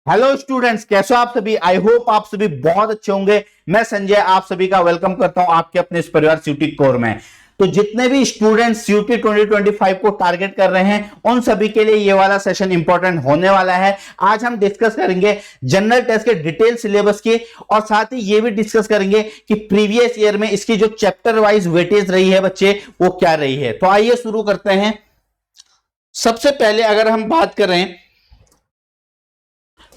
Hello students, कैसे हो आप सभी। आई होप आप सभी बहुत अच्छे होंगे। मैं संजय आप सभी का वेलकम करता हूं आपके अपने इस परिवार सीयूटी कोर में। तो जितने भी स्टूडेंट्स सीयूटी 2025 को टारगेट कर रहे हैं उन सभी के लिए ये वाला सेशन इंपॉर्टेंट होने वाला है। आज हम डिस्कस करेंगे जनरल टेस्ट के डिटेल सिलेबस की और साथ ही ये भी डिस्कस करेंगे कि प्रीवियस ईयर में इसकी जो चैप्टर वाइज वेटेज रही है बच्चे वो क्या रही है। तो आइए शुरू करते हैं। सबसे पहले अगर हम बात करें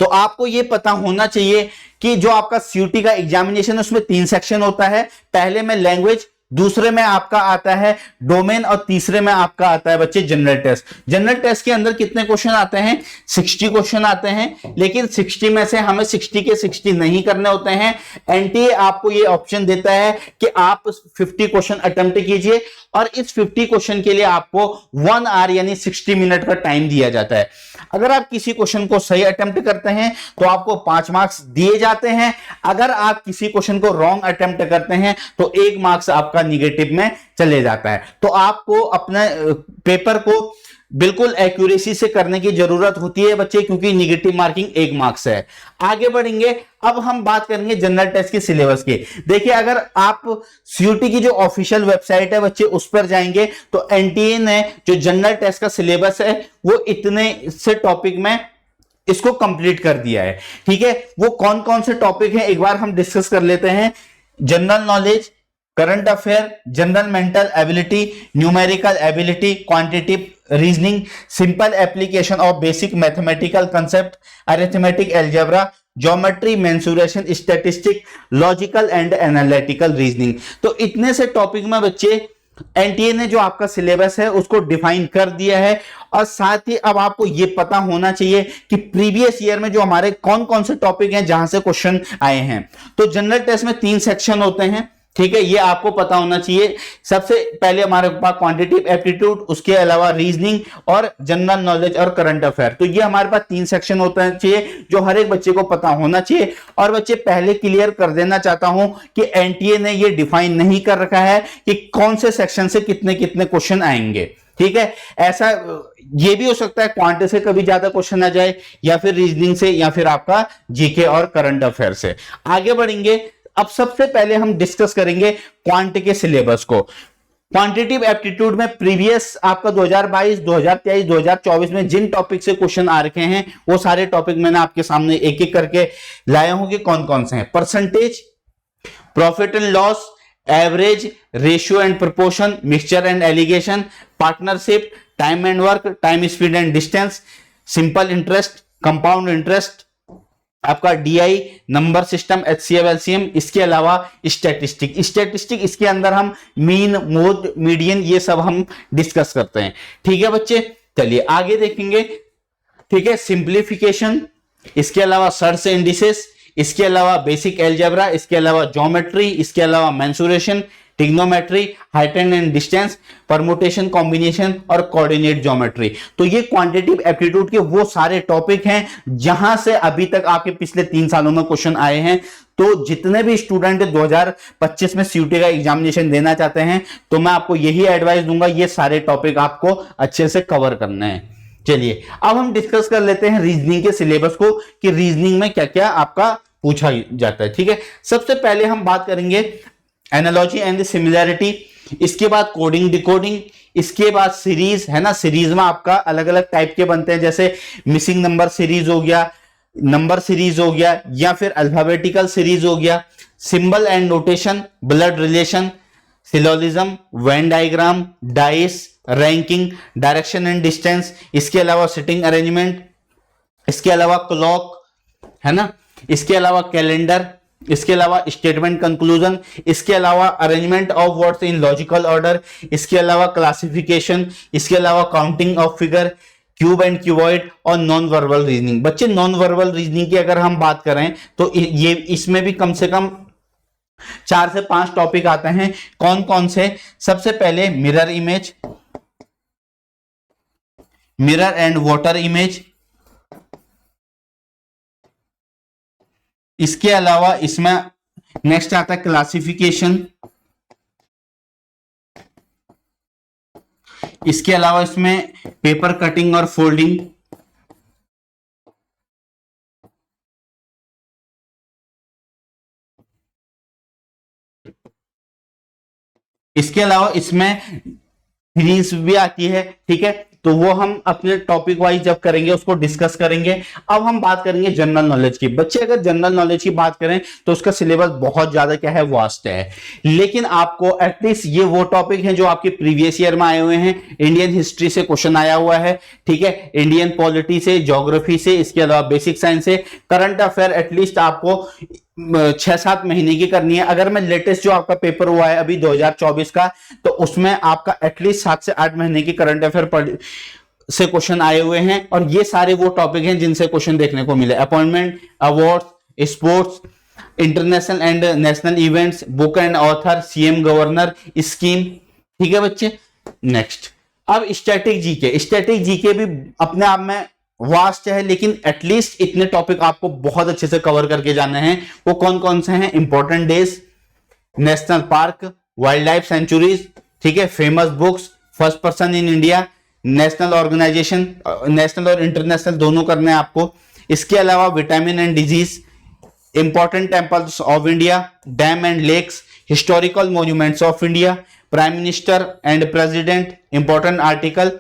तो आपको यह पता होना चाहिए कि जो आपका सीयूटी का एग्जामिनेशन है उसमें 3 सेक्शन होता है। पहले में लैंग्वेज, दूसरे में आपका आता है डोमेन और तीसरे में आपका आता है बच्चे जनरल टेस्ट। जनरल टेस्ट के अंदर कितने क्वेश्चन आते हैं? 60 क्वेश्चन आते हैं, लेकिन 60 में से हमें 60 के 60 नहीं करने होते हैं। एनटीए आपको ये ऑप्शन देता है कि आप 50 क्वेश्चन अटेम्प्ट कीजिए और इस 50 क्वेश्चन के लिए आपको 1 आवर यानी 60 मिनट का टाइम दिया जाता है। अगर आप किसी क्वेश्चन को सही अटेम्प्ट करते हैं तो आपको 5 मार्क्स दिए जाते हैं। अगर आप किसी क्वेश्चन को रॉन्ग अटेम्प्ट करते हैं तो 1 मार्क्स आपका निगेटिव में चले जाता है। तो आपको अपने पेपर को बिल्कुल एक्यूरेसी से करने की जरूरत होती है बच्चे, क्योंकि निगेटिव मार्किंग 1 मार्क्स है। आगे बढ़ेंगे, अब हम बात करेंगे जनरल टेस्ट के सिलेबस की। देखिए, अगर आप सीयूटी की जो ऑफिशियल वेबसाइट है बच्चे उस पर जाएंगे तो एनटीए ने जो जनरल टेस्ट का सिलेबस है वो इतने से टॉपिक में इसको कंप्लीट कर दिया है। ठीक है, वो कौन कौन से टॉपिक हैं एक बार हम डिस्कस कर लेते हैं। General knowledge, current affair, general mental ability, numerical ability, quantitative reasoning, simple application of basic mathematical concept, arithmetic algebra, geometry, mensuration, statistic, logical and analytical reasoning. तो इतने से टॉपिक में बच्चे एनटीए ने जो आपका सिलेबस है उसको डिफाइन कर दिया है। और साथ ही अब आपको यह पता होना चाहिए कि प्रीवियस ईयर में जो हमारे कौन कौन से टॉपिक हैं जहां से क्वेश्चन आए हैं। तो जनरल टेस्ट में 3 सेक्शन होते हैं। ठीक है, ये आपको पता होना चाहिए। सबसे पहले हमारे पास क्वांटिटेटिव एप्टीट्यूड, उसके अलावा रीजनिंग और जनरल नॉलेज और करंट अफेयर। तो ये हमारे पास 3 सेक्शन होते चाहिए जो हर एक बच्चे को पता होना चाहिए। और बच्चे पहले क्लियर कर देना चाहता हूं कि एनटीए ने ये डिफाइन नहीं कर रखा है कि कौन से सेक्शन से कितने कितने क्वेश्चन आएंगे। ठीक है, ऐसा ये भी हो सकता है क्वांट से कभी ज्यादा क्वेश्चन आ जाए, या फिर रीजनिंग से, या फिर आपका जीके और करंट अफेयर से। आगे बढ़ेंगे, अब सबसे पहले हम डिस्कस करेंगे क्वांट के सिलेबस को। क्वांटिटेटिव एप्टीट्यूड में प्रीवियस आपका 2022, 2023, 2024 में जिन टॉपिक से क्वेश्चन आ रखे हैं वो सारे टॉपिक मैंने आपके सामने एक एक करके लाया हूं कि कौन कौन से हैं। Percentage, profit and loss, average, ratio and proportion, mixture and alligation, partnership, time and work, time speed and distance, simple interest, compound interest, आपका DI, number system, HCF, LCM, इसके अलावा स्टैटिस्टिक इसके अंदर हम मीन, मोड, मीडियन ये सब हम discuss करते हैं। ठीक है बच्चे, चलिए आगे देखेंगे। ठीक है, सिंप्लीफिकेशन, इसके अलावा सर्च इंडिसेस, इसके अलावा बेसिक एल्जेब्रा, इसके अलावा ज्योमेट्री, इसके अलावा mensuration, trigonometry, height and distance, permutation, combination और कोऑर्डिनेट ज्योमेट्री। तो ये क्वांटिटेटिव एप्टीट्यूड के वो सारे टॉपिक हैं जहां से अभी तक आपके पिछले 3 सालों में क्वेश्चन आए हैं। तो जितने भी स्टूडेंट 2025 में सीयूटी का एग्जामिनेशन देना चाहते हैं तो मैं आपको यही एडवाइस दूंगा, ये सारे टॉपिक आपको अच्छे से कवर करने हैं। चलिए अब हम डिस्कस कर लेते हैं रीजनिंग के सिलेबस को कि रीजनिंग में क्या क्या आपका पूछा जाता है। ठीक है, सबसे पहले हम बात करेंगे एनालॉजी एंड सिमिलैरिटी, इसके बाद कोडिंग डिकोडिंग, इसके बाद सीरीज है ना। सीरीज में आपका अलग अलग टाइप के बनते हैं, जैसे मिसिंग नंबर सीरीज हो गया, नंबर सीरीज हो गया, या फिर अल्फाबेटिकल सीरीज हो गया, symbol and notation, blood relation, syllogism, Venn diagram, dice, ranking, direction and distance, इसके अलावा सिटिंग अरेंजमेंट, इसके अलावा क्लॉक है ना, इसके अलावा कैलेंडर, इसके अलावा स्टेटमेंट कंक्लूजन, इसके अलावा arrangement of words in logical order, इसके अलावा क्लासिफिकेशन, इसके अलावा counting of figure, cube and cuboid और नॉन वर्बल रीजनिंग। बच्चे नॉन वर्बल रीजनिंग की अगर हम बात करें तो ये इसमें भी कम से कम 4 से 5 टॉपिक आते हैं। कौन कौन से? सबसे पहले mirror image, mirror and water image, इसके अलावा इसमें नेक्स्ट आता है क्लासिफिकेशन, इसके अलावा इसमें पेपर कटिंग और फोल्डिंग, इसके अलावा इसमें सीरीज भी आती है, ठीक है, तो वो हम अपने टॉपिक वाइज जब करेंगे उसको डिस्कस करेंगे। अब हम बात करेंगे जनरल नॉलेज की। बच्चे अगर जनरल नॉलेज की बात करें तो उसका सिलेबस बहुत ज्यादा क्या है, वास्ट है, लेकिन आपको एटलीस्ट ये वो टॉपिक हैं जो आपके प्रीवियस ईयर में आए हुए हैं। इंडियन हिस्ट्री से क्वेश्चन आया हुआ है, ठीक है, इंडियन पॉलिटी से, ज्योग्राफी से, इसके अलावा बेसिक साइंस से, करंट अफेयर एटलीस्ट आपको 6-7 महीने की करनी है। अगर मैं लेटेस्ट जो आपका पेपर हुआ है अभी 2024 का, तो उसमें आपका एटलीस्ट 7 से 8 महीने की करंट अफेयर से क्वेश्चन आए हुए हैं, और ये सारे वो टॉपिक हैं जिनसे क्वेश्चन देखने को मिले। Appointment, awards, sports, international and national events, book and author, CM governor scheme, ठीक है बच्चे। नेक्स्ट, अब स्टैटिक जीके। स्टैटिक जीके भी अपने आप में वास्ट है, लेकिन एटलीस्ट इतने टॉपिक आपको बहुत अच्छे से कवर करके जाने हैं। वो कौन कौन से हैं? Important days, national park, wild life sanctuaries, ठीक है, famous books, first person in India, national organization, national और इंटरनेशनल दोनों करने हैं आपको। इसके अलावा vitamin and disease, important temples of India, dam and lakes, historical monuments of India, prime minister and president, important article,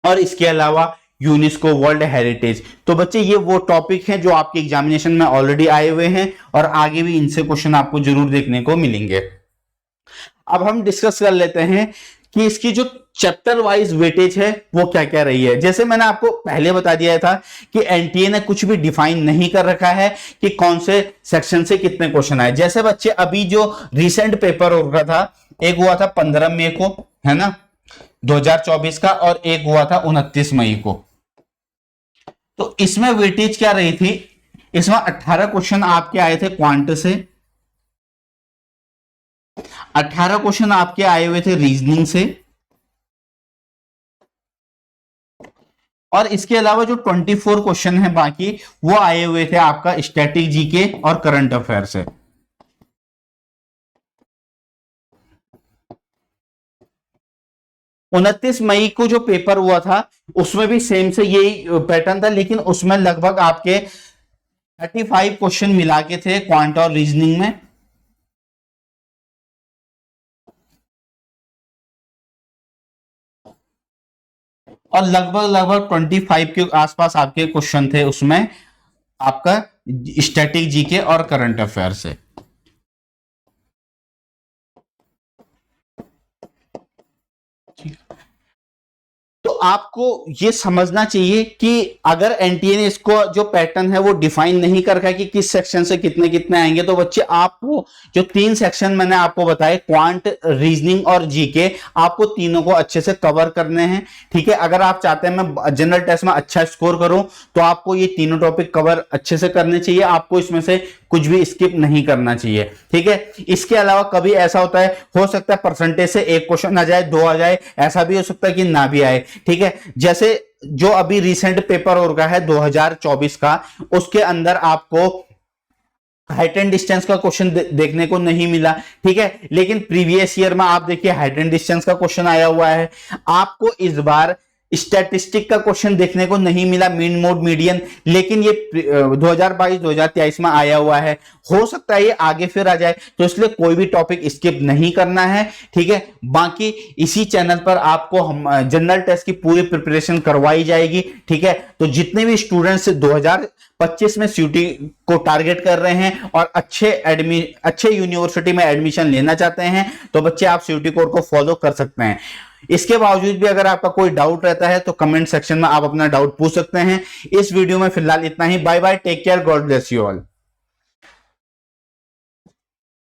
और इसके अलावा यूनेस्को वर्ल्ड हेरिटेज। तो बच्चे ये वो टॉपिक हैं जो आपके एग्जामिनेशन में ऑलरेडी आए हुए हैं, और आगे भी इनसे क्वेश्चन आपको जरूर देखने को मिलेंगे। अब हम डिस्कस कर लेते हैं कि इसकी जो चैप्टर वाइज वेटेज है वो क्या क्या रही है। जैसे मैंने आपको पहले बता दिया था कि एनटीए ने कुछ भी डिफाइन नहीं कर रखा है कि कौन से सेक्शन से कितने क्वेश्चन आए। जैसे बच्चे अभी जो रिसेंट पेपर हो रहा था, एक हुआ था 15 मई को, है ना, 2024 का, और एक हुआ था 29 मई को। तो इसमें वेटेज क्या रही थी? इसमें 18 क्वेश्चन आपके आए थे क्वांट से, 18 क्वेश्चन आपके आए हुए थे रीजनिंग से, और इसके अलावा जो 24 क्वेश्चन है बाकी वो आए हुए थे आपका स्टैटिक जीके और करंट अफेयर से। उनतीस मई को जो पेपर हुआ था उसमें भी सेम से यही पैटर्न था, लेकिन उसमें लगभग आपके 35 क्वेश्चन मिला के थे क्वांट और रीजनिंग में, और लगभग 25 के आसपास आपके क्वेश्चन थे उसमें आपका स्टैटिक जीके और करंट अफेयर से। तो आपको ये समझना चाहिए कि अगर एनटीए ने इसको जो पैटर्न है वो डिफाइन नहीं कर रखा है कि किस सेक्शन से कितने कितने आएंगे, तो बच्चे आपको जो 3 सेक्शन मैंने आपको बताए, क्वांट, रीजनिंग और जीके, आपको तीनों को अच्छे से कवर करने हैं, ठीक है। अगर आप चाहते हैं मैं जनरल टेस्ट में अच्छा स्कोर करूं तो आपको ये तीनों टॉपिक कवर अच्छे से करने चाहिए, आपको इसमें से कुछ भी स्किप नहीं करना चाहिए, ठीक है। इसके अलावा कभी ऐसा होता है, हो सकता है परसेंटेज से 1 क्वेश्चन आ जाए, 2 आ जाए, ऐसा भी हो सकता है कि ना भी आए, ठीक है। जैसे जो अभी रिसेंट पेपर हो रहा है 2024 का, उसके अंदर आपको हाइट एंड डिस्टेंस का क्वेश्चन देखने को नहीं मिला, ठीक है, लेकिन प्रीवियस ईयर में आप देखिए हाइट एंड डिस्टेंस का क्वेश्चन आया हुआ है। आपको इस बार स्टैटिस्टिक का क्वेश्चन देखने को नहीं मिला, मीन मोड मीडियन, लेकिन ये 2022-2023 में आया हुआ है, हो सकता है ये आगे फिर आ जाए, तो इसलिए कोई भी टॉपिक स्किप नहीं करना है, ठीक है। बाकी इसी चैनल पर आपको हम जनरल टेस्ट की पूरी प्रिपरेशन करवाई जाएगी, ठीक है। तो जितने भी स्टूडेंट्स 2025 में सीयूटी को टारगेट कर रहे हैं और अच्छे यूनिवर्सिटी में एडमिशन लेना चाहते हैं, तो बच्चे आप सीयूटी कोड को फॉलो कर सकते हैं। इसके बावजूद भी अगर आपका कोई डाउट रहता है तो कमेंट सेक्शन में आप अपना डाउट पूछ सकते हैं। इस वीडियो में फिलहाल इतना ही। Bye bye, take care, God bless you all.